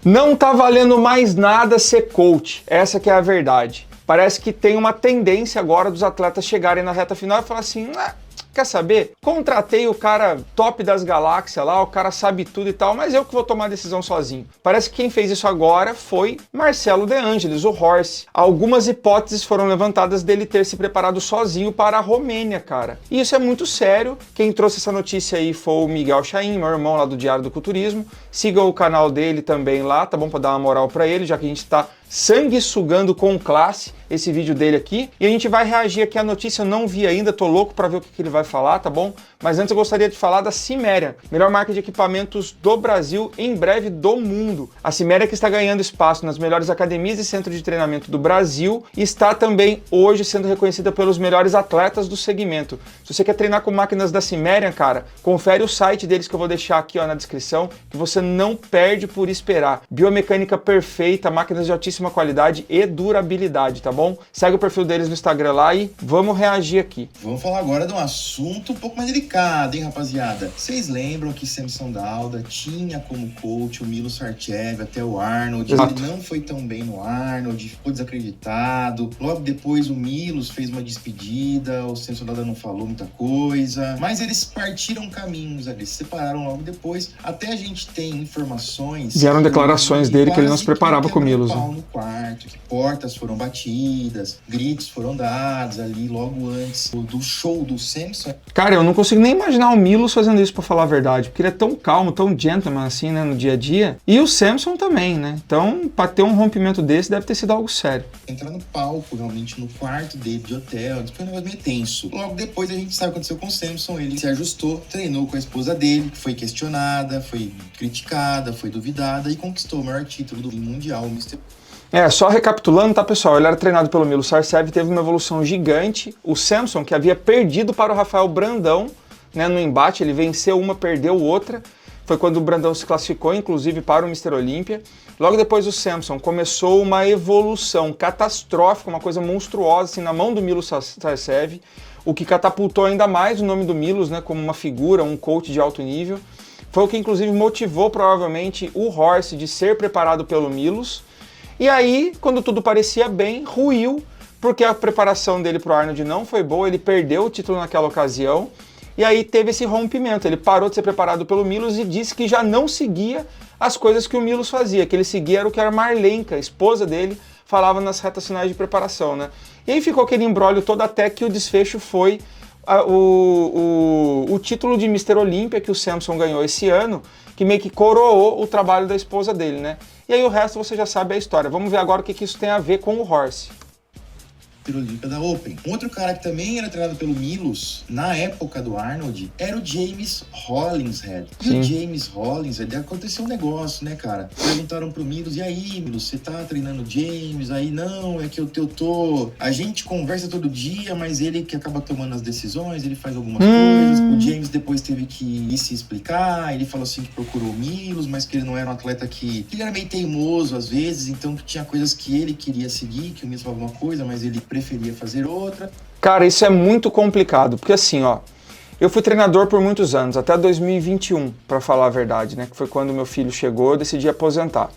Não tá valendo mais nada ser coach, essa que é a verdade. Parece que tem uma tendência agora dos atletas chegarem na reta final e falar assim, quer saber? Contratei o cara top das galáxias lá, o cara sabe tudo e tal, mas eu que vou tomar a decisão sozinho. Parece que quem fez isso agora foi Marcelo De Angelis, o Horse. Algumas hipóteses foram levantadas dele ter se preparado sozinho para a Romênia, cara. E isso é muito sério. Quem trouxe essa notícia aí foi o Miguel Chaim, meu irmão lá do Diário do Culturismo. Siga o canal dele também lá, tá bom? Pra dar uma moral pra ele, já que a gente tá sanguessugando com classe esse vídeo dele aqui. E a gente vai reagir aqui à notícia, eu não vi ainda, tô louco pra ver o que ele vai falar, tá bom? Mas antes eu gostaria de falar da Cimerian, melhor marca de equipamentos do Brasil, em breve do mundo. A Cimerian que está ganhando espaço nas melhores academias e centros de treinamento do Brasil e está também hoje sendo reconhecida pelos melhores atletas do segmento. Se você quer treinar com máquinas da Cimerian, cara, confere o site deles que eu vou deixar aqui ó, na descrição, que você não perde por esperar. Biomecânica perfeita, máquinas de altíssima qualidade e durabilidade, tá bom? Segue o perfil deles no Instagram lá e vamos reagir aqui. Vamos falar agora de um assunto um pouco mais delicado, hein, rapaziada? Vocês lembram que Samson Dauda tinha como coach o Milo Sarcev, até o Arnold. Exato. Ele não foi tão bem no Arnold, ficou desacreditado. Logo depois o Milos fez uma despedida, o Samson Dauda não falou muita coisa. Mas eles partiram caminhos ali, se separaram logo depois. Até a gente tem informações... Vieram declarações dele que ele não se preparava com o Milos. No quarto, que portas foram batidas, gritos foram dados ali logo antes do show do Samson. Cara, eu não consigo nem imaginar o Milos fazendo isso, pra falar a verdade, porque ele é tão calmo, tão gentleman assim, né, no dia a dia. E o Samson também, né? Então, pra ter um rompimento desse, deve ter sido algo sério. Entrar no palco, realmente, no quarto dele de hotel, foi um negócio meio tenso. Logo depois, a gente sabe o que aconteceu com o Samson, ele se ajustou, treinou com a esposa dele, que foi questionada, foi criticada, foi duvidada e conquistou o maior título do mundial, o Mr. Só recapitulando, tá, pessoal? Ele era treinado pelo Milo Sarcev, teve uma evolução gigante. O Samson, que havia perdido para o Rafael Brandão, né, no embate, ele venceu uma, perdeu outra. Foi quando o Brandão se classificou, inclusive, para o Mr. Olímpia. Logo depois, o Samson começou uma evolução catastrófica, uma coisa monstruosa, assim, na mão do Milo Sarcev, o que catapultou ainda mais o nome do Milos, né, como uma figura, um coach de alto nível. Foi o que, inclusive, motivou, provavelmente, o Horse de ser preparado pelo Milos. E aí, quando tudo parecia bem, ruiu, porque a preparação dele pro Arnold não foi boa, ele perdeu o título naquela ocasião, e aí teve esse rompimento. Ele parou de ser preparado pelo Milos e disse que já não seguia as coisas que o Milos fazia, que ele seguia era o que a Marlenka, a esposa dele, falava nas retas finais de preparação, né? E aí ficou aquele imbróglio todo até que o desfecho foi o título de Mr. Olímpia que o Samson ganhou esse ano, que meio que coroou o trabalho da esposa dele, né? E aí o resto você já sabe a história. Vamos ver agora o que isso tem a ver com o Horse. Olímpia da Open. Outro cara que também era treinado pelo Milos, na época do Arnold, era o James Hollingshead. E o James Hollingshead, aconteceu um negócio, né, cara? Perguntaram pro Milos, e aí, Milos, você tá treinando o James? Aí, não, é que eu tô... A gente conversa todo dia, mas ele que acaba tomando as decisões, ele faz algumas coisas. O James depois teve que ir se explicar, ele falou assim que procurou o Milos, mas que ele não era um atleta que... Ele era meio teimoso, às vezes, então tinha coisas que ele queria seguir, que o Milos falava uma coisa, mas ele preferia fazer outra. Cara, isso é muito complicado, porque assim, ó, eu fui treinador por muitos anos, até 2021, para falar a verdade, né, que foi quando meu filho chegou, eu decidi aposentar.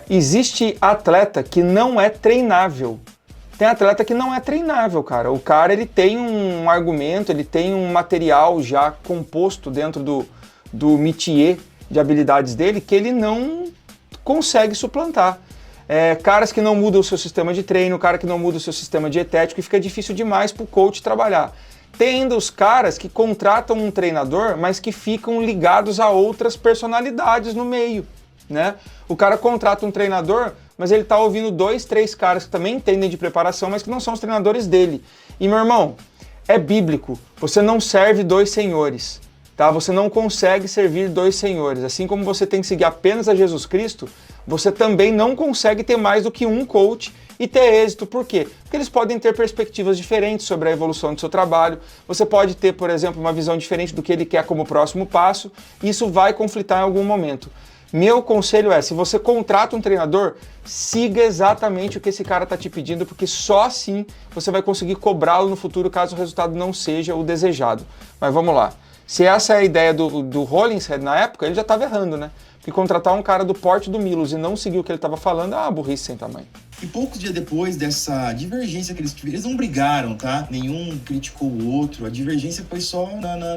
Existe atleta que não é treinável. Tem atleta que não é treinável, cara. O cara, ele tem um argumento, ele tem um material já composto dentro do métier de habilidades dele que ele não consegue suplantar. Caras que não mudam o seu sistema de treino, cara que não muda o seu sistema dietético e fica difícil demais pro coach trabalhar. Tem ainda os caras que contratam um treinador, mas que ficam ligados a outras personalidades no meio, né? O cara contrata um treinador, mas ele tá ouvindo 2, 3 caras que também entendem de preparação, mas que não são os treinadores dele. E, meu irmão, é bíblico, você não serve 2 senhores. Tá? Você não consegue servir 2 senhores. Assim como você tem que seguir apenas a Jesus Cristo, você também não consegue ter mais do que um coach e ter êxito. Por quê? Porque eles podem ter perspectivas diferentes sobre a evolução do seu trabalho. Você pode ter, por exemplo, uma visão diferente do que ele quer como próximo passo, e isso vai conflitar em algum momento. Meu conselho é, se você contrata um treinador, siga exatamente o que esse cara está te pedindo, porque só assim você vai conseguir cobrá-lo no futuro caso o resultado não seja o desejado. Mas vamos lá. Se essa é a ideia do Hollingshead na época, ele já estava errando, né? que contratar um cara do porte do Milos e não seguir o que ele estava falando é uma burrice sem tamanho. E poucos dias depois dessa divergência que eles tiveram, eles não brigaram, tá? Nenhum criticou o outro. A divergência foi só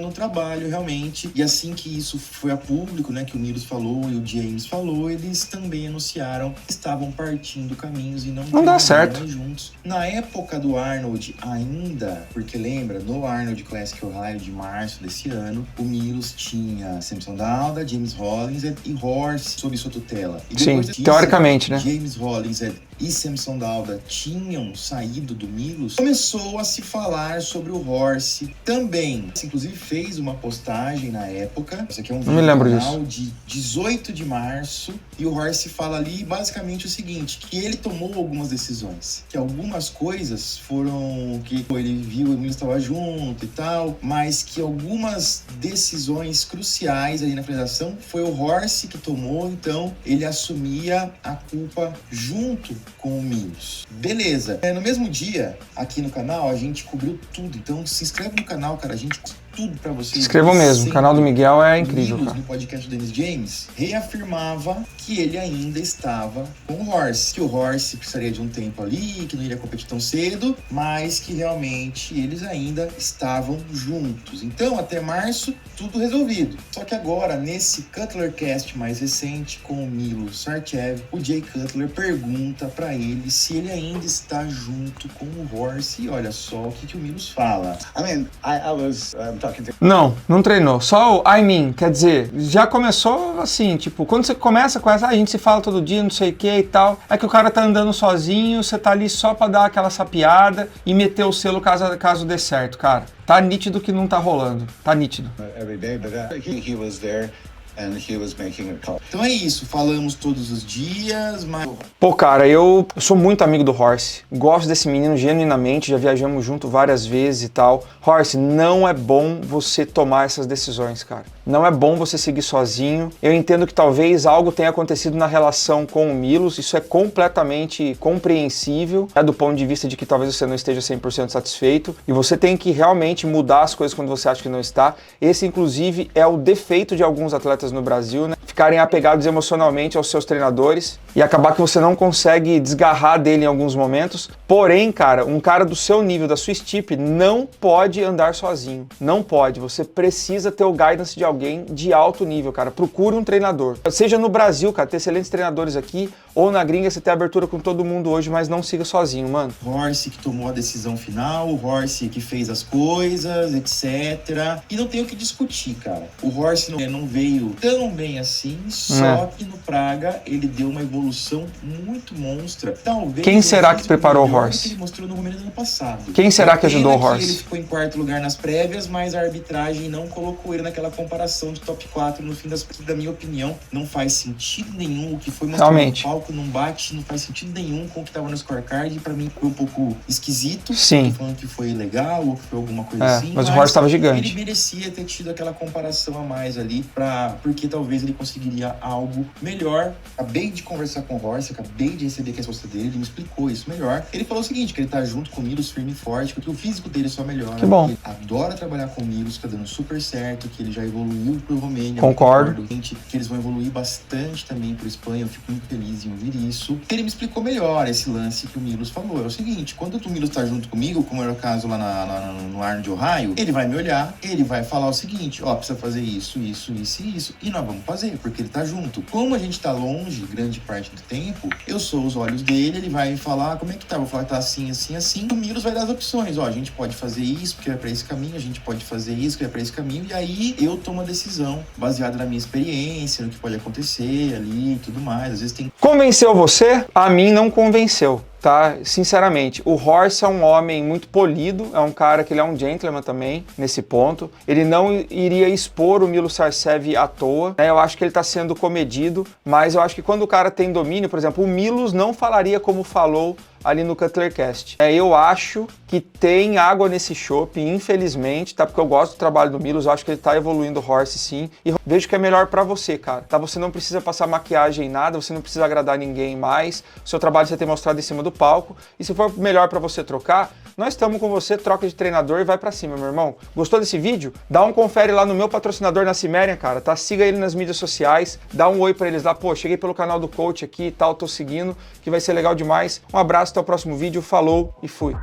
no trabalho, realmente. E assim que isso foi a público, né? Que o Milos falou e o James falou, eles também anunciaram que estavam partindo caminhos e não dá certo mais juntos. Na época do Arnold ainda, porque lembra, no Arnold Classic Ohio de março desse ano, o Milos tinha Samson Dauda, James Hollingshead e Horse sob sua tutela. E sim, teoricamente, né? James Hollingshead e Samson Dauda tinham saído do Milos, começou a se falar sobre o Horse também. Inclusive fez uma postagem na época, isso aqui é um vídeo do canal de 18 de março, e o Horse fala ali basicamente o seguinte, que ele tomou algumas decisões, que algumas coisas foram que ele viu, o Milos estava junto e tal, mas que algumas decisões cruciais ali na finalização foi o Horse que tomou, então ele assumia a culpa junto com o Milos. Beleza. No mesmo dia, aqui no canal, a gente cobriu tudo. Então, se inscreve no canal, cara. A gente tudo pra vocês. Escrevam mesmo, o canal do Miguel é incrível, Milos, cara. no podcast do Dennis James, reafirmava que ele ainda estava com o Horse, que o Horse precisaria de um tempo ali, que não iria competir tão cedo, mas que realmente eles ainda estavam juntos. Então, até março, tudo resolvido. Só que agora, nesse Cutlercast mais recente, com o Milos Sarcev, o Jay Cutler pergunta pra ele se ele ainda está junto com o Horse, e olha só o que o Milos fala. Não treinou. Só o quer dizer, já começou assim, tipo, quando você começa com essa, a gente se fala todo dia, não sei o que e tal, é que o cara tá andando sozinho, você tá ali só pra dar aquela sapiada e meter o selo caso dê certo, cara. Tá nítido que não tá rolando, tá nítido. Então é isso, falamos todos os dias, mas... Pô, cara, eu sou muito amigo do Horse, gosto desse menino genuinamente, já viajamos junto várias vezes e tal. Horse, não é bom você tomar essas decisões, cara. Não é bom você seguir sozinho. Eu entendo que talvez algo tenha acontecido na relação com o Milos, isso é completamente compreensível, do ponto de vista de que talvez você não esteja 100% satisfeito, e você tem que realmente mudar as coisas quando você acha que não está. Esse, inclusive, é o defeito de alguns atletas no Brasil, né? Ficarem apegados emocionalmente aos seus treinadores e acabar que você não consegue desgarrar dele em alguns momentos. Porém, cara, um cara do seu nível, da sua estipe, não pode andar sozinho. Não pode. Você precisa ter o guidance de alguém de alto nível, cara. Procure um treinador. Seja no Brasil, cara, tem excelentes treinadores aqui, ou na gringa você tem abertura com todo mundo hoje, mas não siga sozinho, mano. Horse que tomou a decisão final, o Horse que fez as coisas, etc. E não tem o que discutir, cara. O Horse não veio tão bem assim, só que no Praga ele deu uma evolução muito monstra. Talvez. Quem será que preparou o Horse? Que ele mostrou no Romênia no ano passado. Quem será que ajudou o Horse? Ele ficou em quarto lugar nas prévias, mas a arbitragem não colocou ele naquela comparação de top 4 no fim das contas. Da minha opinião, não faz sentido nenhum o que foi mostrado no palco, não bate, não faz sentido nenhum com o que tava no scorecard. Pra mim foi um pouco esquisito. Sim. Falando que foi legal ou que foi alguma coisa assim. Mas o Horse tava gigante. Ele merecia ter tido aquela comparação a mais ali, porque talvez ele conseguiria algo melhor. Acabei de conversar com o Horse, acabei de receber a resposta dele, ele me explicou isso melhor. Ele falou o seguinte, que ele tá junto com o Milos firme e forte, porque o físico dele só melhora. Que bom. Ele adora trabalhar com o Milos, tá dando super certo, que ele já evoluiu pro Romênia. Concordo. Que eles vão evoluir bastante também pro Espanha, eu fico muito feliz em ouvir isso. Ele me explicou melhor esse lance que o Milos falou. É o seguinte, quando o Milos tá junto comigo, como era o caso lá no Arnold Ohio, ele vai me olhar, ele vai falar o seguinte, precisa fazer isso, e nós vamos fazer, porque ele tá junto. Como a gente tá longe, grande parte do tempo, eu sou os olhos dele, ele vai falar como é que tá, vou falar que tá assim, o Milos vai dar as opções, a gente pode fazer isso, porque é pra esse caminho, a gente pode fazer isso, que é pra esse caminho, e aí eu tomo a decisão, baseada na minha experiência, no que pode acontecer ali e tudo mais, às vezes tem... Convenceu você? A mim não convenceu. Tá? Sinceramente, o Horse é um homem muito polido, é um cara que ele é um gentleman também, nesse ponto. Ele não iria expor o Milos Sarcev à toa, né? Eu acho que ele tá sendo comedido, mas eu acho que quando o cara tem domínio, por exemplo, o Milos não falaria como falou ali no Cutlercast. Eu acho que tem água nesse chopp, infelizmente, tá? Porque eu gosto do trabalho do Milos, eu acho que ele tá evoluindo o horse sim, e vejo que é melhor pra você, cara, tá? Você não precisa passar maquiagem em nada, você não precisa agradar ninguém mais, o seu trabalho você tem mostrado em cima do palco, e se for melhor pra você trocar, nós estamos com você, troca de treinador e vai pra cima, meu irmão. Gostou desse vídeo? Dá um confere lá no meu patrocinador na Cimerian, cara, tá? Siga ele nas mídias sociais, dá um oi pra eles lá, pô, cheguei pelo canal do coach aqui e tal, tô seguindo, que vai ser legal demais. Um abraço, até o próximo vídeo, falou e fui!